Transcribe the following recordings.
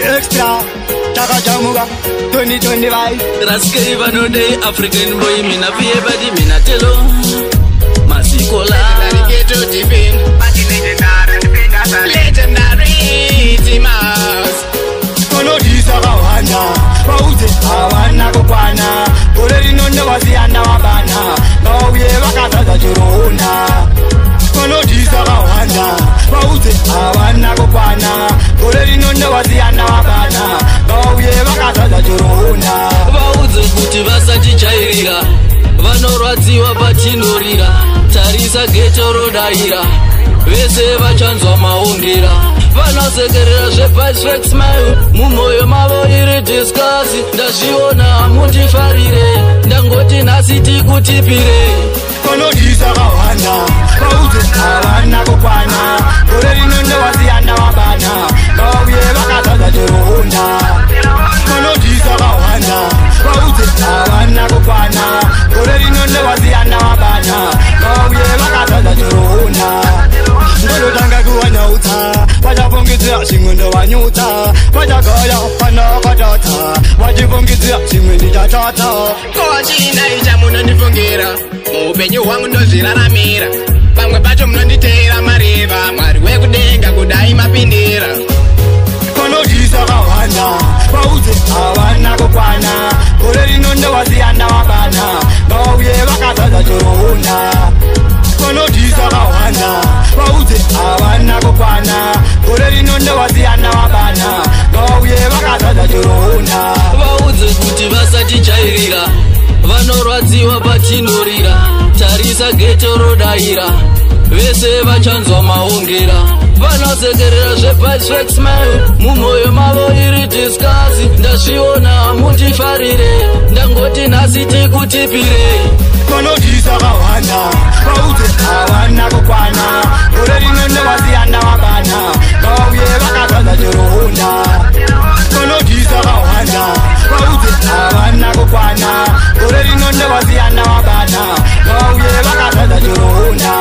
extra takajamuka 2025 Raskei vanode African boy mina vie badi mina telo Masikola Ghetto tipping legendary Timas konodisa kawanda bauze awana kokwana gore rinonde wasiyanda wabana ngauye vakazaza chironda konodisa kawanda bauze awana kokwana gore rinonde wasiyanda wabana ngauye vakazaza chironda Vaudze kuti vasatijairira vanorwadziwa patinorira tarisa ghetto rodaira vese vachanzwa maungira vanosekerera zvepaisfex mayo mumoyo mavo iri discasi ndazviona hamundifarire ndangoti nhasi tikutipire konodisa kawanda bauze awana kokwana gore rinonde wasiyanda wabana ngauye vakazaza chironda konodisa kawanda bauze awana kokwana gore rinonde wasiyanda wabana ngauye vakazaza chironda ndolotanga kuwanyautsa vachafungidzira zvimwe ndovanyutsa vachagaya panakatata vachifungidzira zvimwe ndichatata kochinayi chamunondifungira muupenyu hwangu ndozviraramira pamwe pacho munonditeera mareva mwari wekudenga kudai mapindira konodisa kawanda bauze havana kokwana gore rinonde wasiyanda wabana ngauye vakazaza chironda konodisa kawanda bauze havana kokwana gore rinonde wasiyanda wabana ngauye vakazaza chironda vaudze kuti vasatijairira vanorwadziwa patinorira tarisa ghetto rodaira vese vachanzwa maungira vanosekerera zvepaisfex mayo mumoyo mavo iri discasi ndazviona hamundifarire ndangoti nhasi tikutipire konodisa kawanda bauze havana kokwana gore rinonde wasiyanda wabana ngauye vakazaza chironda konodisa kawanda bauze havana kokwana gore rinonde wasiyanda wabana ngauye vakazaza chironda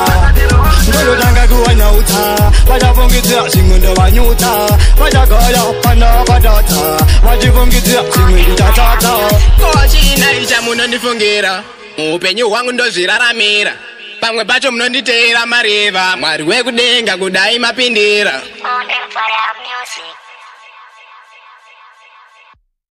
ndolotanga kuwanyautsa vachafungidzira zvimwe ndovanyutsa vachagaya panakatata vachifungidzira zvimwe ndichatata kochinayi chamunondifungira muupenyu hwangu ndozviraramira pamwe pacho munonditeera mareva mwari wekudenga kudai mapindira On Empire Music.